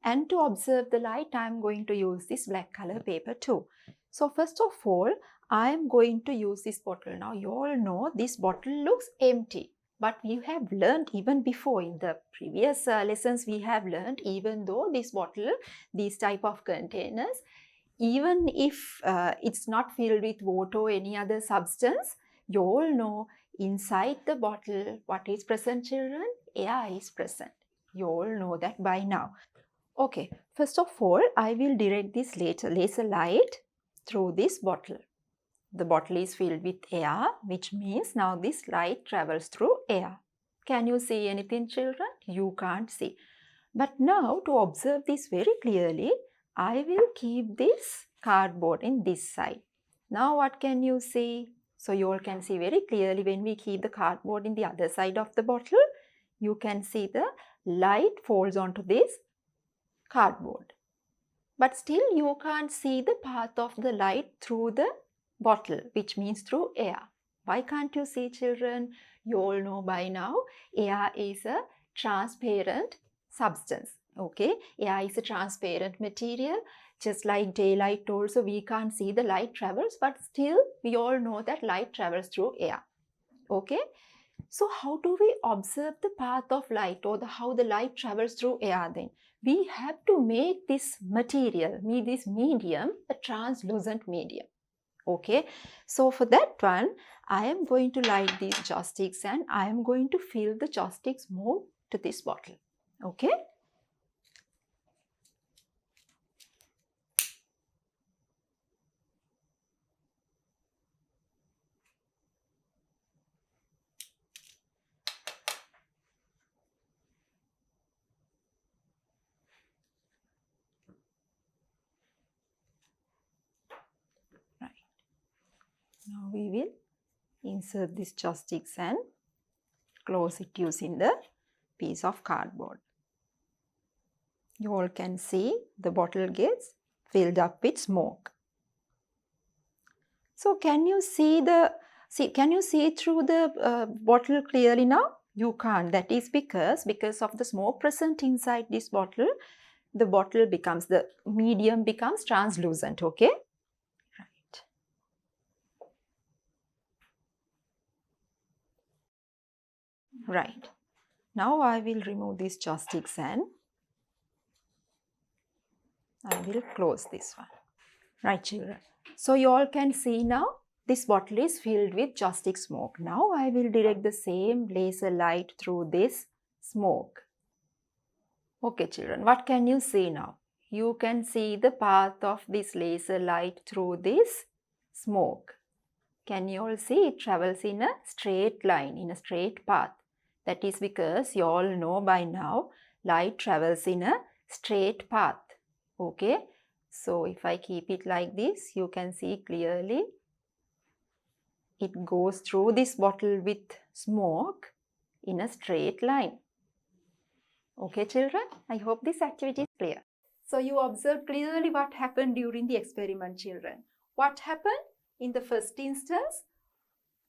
and to observe the light I am going to use this black color paper too. So first of all, I am going to use this bottle. Now you all know this bottle looks empty. But we have learned even before in the previous lessons, we have learned even though this bottle, these type of containers, even if it's not filled with water or any other substance, you all know inside the bottle what is present, children? Air is present. You all know that by now. Okay, first of all, I will direct this laser light through this bottle. The bottle is filled with air, which means now this light travels through air. Can you see anything, children? You can't see. But now to observe this very clearly, I will keep this cardboard in this side. Now what can you see? So you all can see very clearly when we keep the cardboard in the other side of the bottle, you can see the light falls onto this cardboard. But still you can't see the path of the light through the bottle, which means through air. Why can't you see, children? You all know by now, air is a transparent substance. Okay, air is a transparent material. Just like daylight also, we can't see the light travels, but still we all know that light travels through air. Okay, so how do we observe the path of light, or how the light travels through air then? We have to make this material, this medium, a translucent medium. Okay, so for that one, I am going to light these joss sticks and I am going to fill the joss sticks more to this bottle. Okay. Right. Now we will insert this joss sticks and close it using the piece of cardboard. You all can see the bottle gets filled up with smoke. So can you see through the bottle clearly now? You can't. That is because of the smoke present inside this bottle, the medium becomes translucent. Okay. Right. Right. Now I will remove these joss sticks and I will close this one. Right, children. So you all can see now this bottle is filled with joss stick smoke. Now I will direct the same laser light through this smoke. Okay, children, what can you see now? You can see the path of this laser light through this smoke. Can you all see it travels in a straight line, in a straight path? That is because you all know by now light travels in a straight path. Okay, so if I keep it like this, you can see clearly it goes through this bottle with smoke in a straight line. Okay, children, I hope this activity is clear. So you observed clearly what happened during the experiment, children. What happened? In the first instance,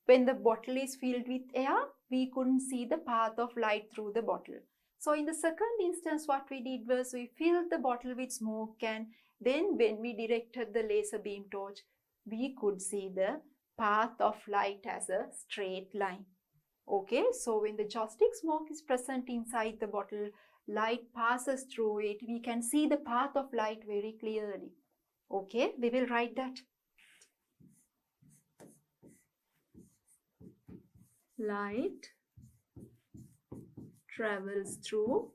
when the bottle is filled with air, we couldn't see the path of light through the bottle. So in the second instance, what we did was we filled the bottle with smoke, and then when we directed the laser beam torch, we could see the path of light as a straight line. Okay, so when the joss stick smoke is present inside the bottle, light passes through it. We can see the path of light very clearly. Okay, we will write that. Light travels through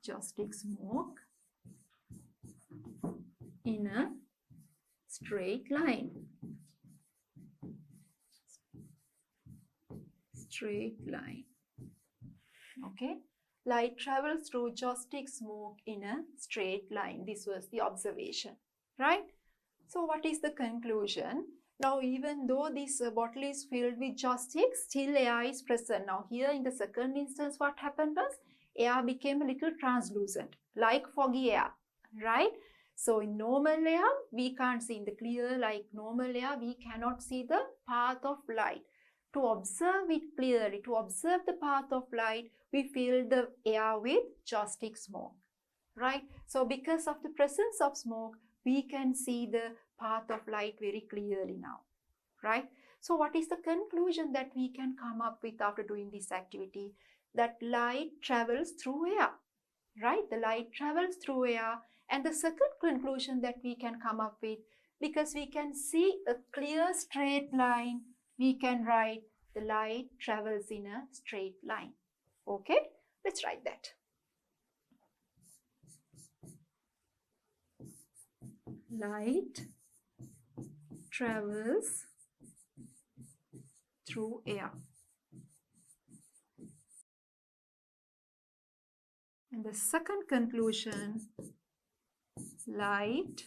joss stick smoke in a straight line. Okay, light travels through joss stick smoke in a straight line. This was the observation, right? So what is the conclusion? Now, even though this bottle is filled with joss sticks, still air is present. Now, here in the second instance, what happened was air became a little translucent, like foggy air, right? So, in normal air, we can't see. In the clear, like normal air, we cannot see the path of light. To observe it clearly, to observe the path of light, we fill the air with joss stick smoke, right? So, because of the presence of smoke, we can see the path of light very clearly now, right? So what is the conclusion that we can come up with after doing this activity? That light travels through air, right? The light travels through air. And the second conclusion that we can come up with, because we can see a clear straight line, we can write the light travels in a straight line. Okay, let's write that. Light travels through air. And the second conclusion, light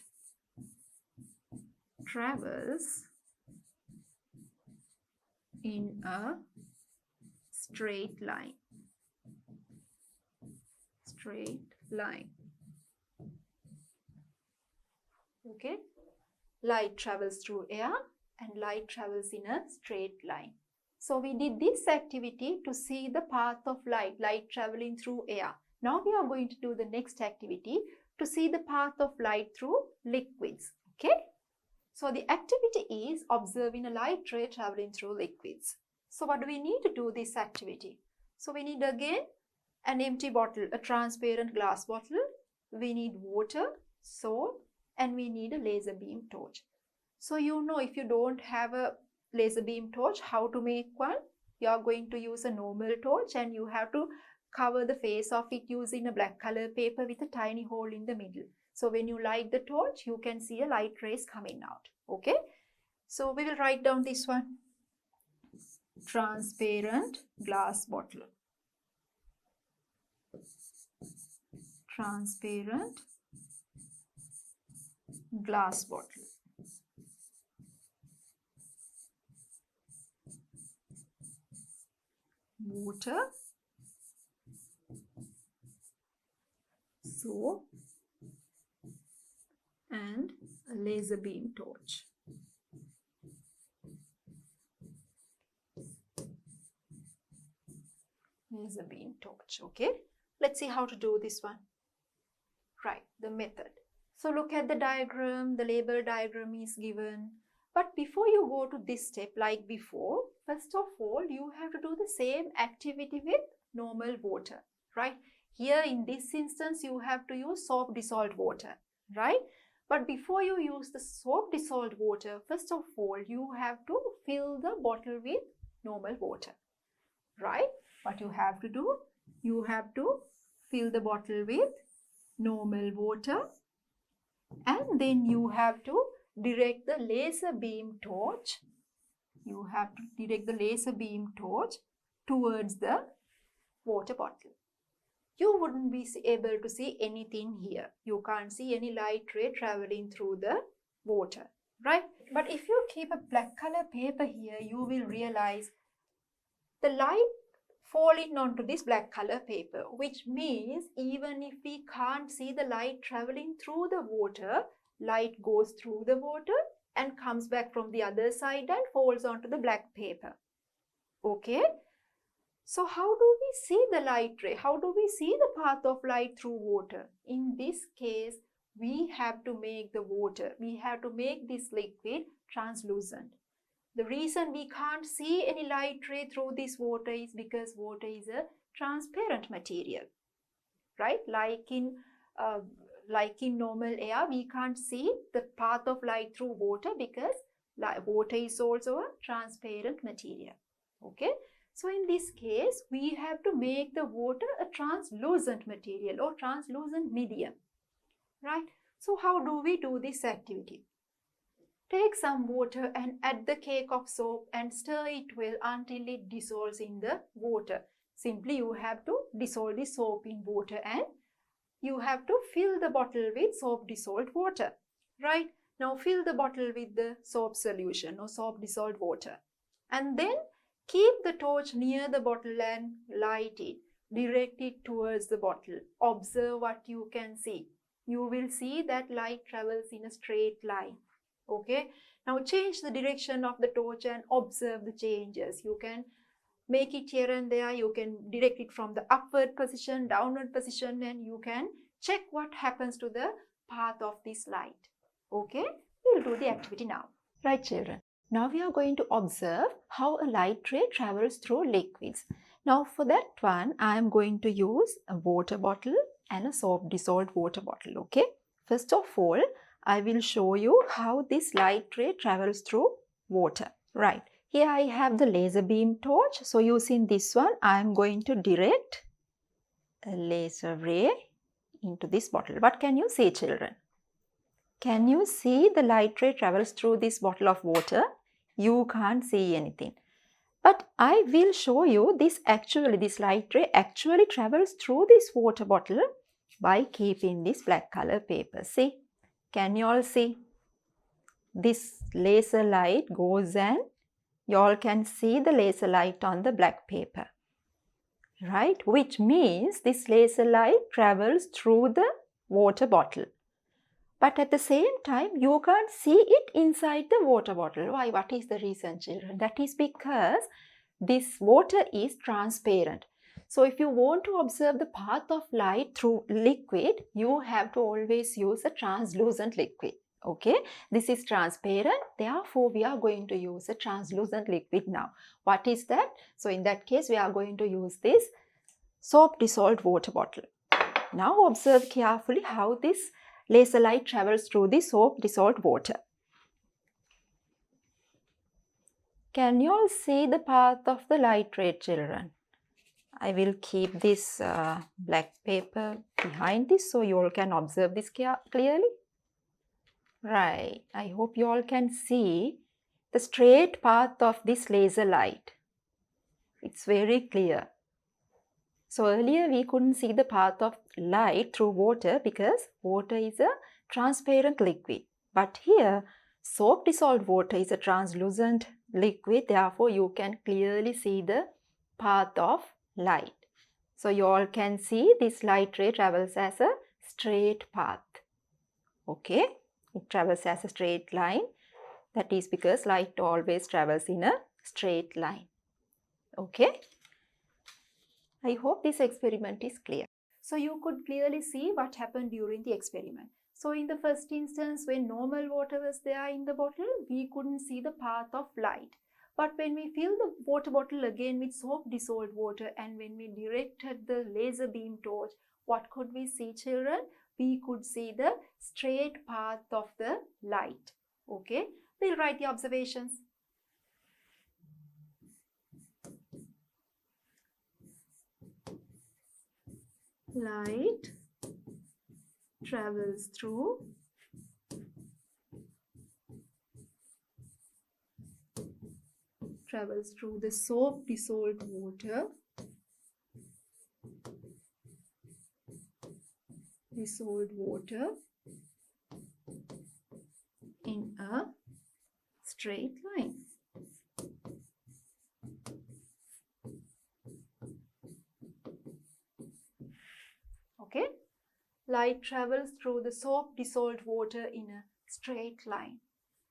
travels in a straight line. Straight line. Okay. Light travels through air and light travels in a straight line. So we did this activity to see the path of light traveling through air. Now we are going to do the next activity to see the path of light through liquids. Okay. So the activity is observing a light ray traveling through liquids. So what do we need to do this activity? So we need again an empty bottle, a transparent glass bottle. We need water, soap, and we need a laser beam torch. So you know, if you don't have a laser beam torch, how to make one? You are going to use a normal torch and you have to cover the face of it using a black color paper with a tiny hole in the middle. So when you light the torch, you can see a light rays coming out. Okay. So we will write down this one. Transparent glass bottle. Transparent glass bottle. Water, soap, and a laser beam torch. Laser beam torch. Okay, let's see how to do this one. Right, the method. So look at the diagram. The label diagram is given. But before you go to this step like before, first of all, you have to do the same activity with normal water, right? Here in this instance, you have to use soap dissolved water, right? But before you use the soap dissolved water, first of all, you have to fill the bottle with normal water, right? What you have to do, you have to fill the bottle with normal water, and then you have to direct the laser beam torch. You have to direct the laser beam torch towards the water bottle. You wouldn't be able to see anything here. You can't see any light ray traveling through the water, right? But if you keep a black color paper here, you will realize the light falling onto this black color paper, which means even if we can't see the light traveling through the water, light goes through the water and comes back from the other side and falls onto the black paper. Okay. So how do we see the light ray? How do we see the path of light through water? In this case, we have to make the water, we have to make this liquid translucent. The reason we can't see any light ray through this water is because water is a transparent material, right? Like in normal air, we can't see the path of light through water because water is also a transparent material. Okay. So in this case, we have to make the water a translucent material or translucent medium, right? So how do we do this activity? Take some water and add the cake of soap and stir it well until it dissolves in the water. Simply you have to dissolve the soap in water and you have to fill the bottle with soap dissolved water, right? Now fill the bottle with the soap solution or soap dissolved water. And then keep the torch near the bottle and light it. Direct it towards the bottle. Observe what you can see. You will see that light travels in a straight line. Okay. Now change the direction of the torch and observe the changes. You can make it here and there. You can direct it from the upward position, downward position, and you can check what happens to the path of this light. Okay. We'll do the activity now. Right, children. Now we are going to observe how a light ray travels through liquids. Now for that one, I am going to use a water bottle and a soap dissolved water bottle. Okay. First of all, I will show you how this light ray travels through water. Right. Here I have the laser beam torch. So using this one, I am going to direct a laser ray into this bottle. What can you see, children? Can you see the light ray travels through this bottle of water? You can't see anything. But I will show you this light ray actually travels through this water bottle by keeping this black color paper. See? Can you all see? this laser light goes and you all can see the laser light on the black paper, right? Which means this laser light travels through the water bottle. But at the same time, you can't see it inside the water bottle. Why? What is the reason, children? That is because this water is transparent. So if you want to observe the path of light through liquid, you have to always use a translucent liquid. Okay, this is transparent, therefore we are going to use a translucent liquid now. What is that? So in that case, we are going to use this soap dissolved water bottle. Now observe carefully how this laser light travels through the soap dissolved water. Can you all see the path of the light ray, children? I will keep this black paper behind this so you all can observe this clearly. Right, I hope you all can see the straight path of this laser light. It's very clear. So earlier we couldn't see the path of light through water because water is a transparent liquid. But here soap dissolved water is a translucent liquid, therefore you can clearly see the path of light. So you all can see this light ray travels as a straight path. Okay, it travels as a straight line. That is because light always travels in a straight line. Okay. I hope this experiment is clear. So you could clearly see what happened during the experiment. So in the first instance, when normal water was there in the bottle, we couldn't see the path of light. But when we fill the water bottle again with soap dissolved water and when we directed the laser beam torch, what could we see, children? We could see the straight path of the light. Okay, we'll write the observations. Light travels through the soap dissolved water in a straight line. Okay, light travels through the soap dissolved water in a straight line.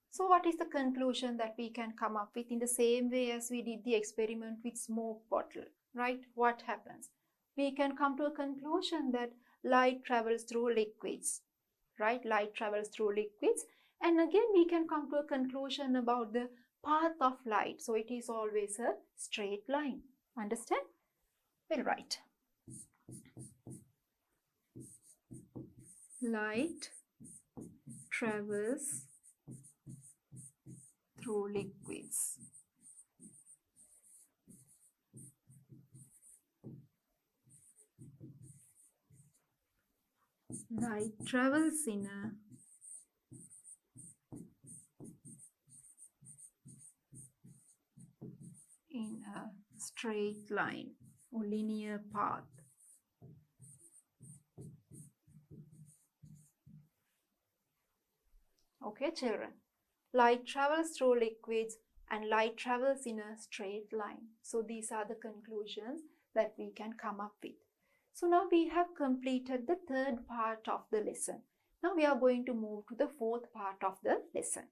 So what is the conclusion that we can come up with in the same way as we did the experiment with smoke bottle, right? What happens? We can come to a conclusion that light travels through liquids, right? Light travels through liquids. And again, we can come to a conclusion about the path of light. So it is always a straight line. Understand? We'll write. Light travels through liquids. Light travels in a straight line or linear path. Okay, children. Light travels through liquids and light travels in a straight line. So these are the conclusions that we can come up with. So now we have completed the third part of the lesson. Now we are going to move to the fourth part of the lesson.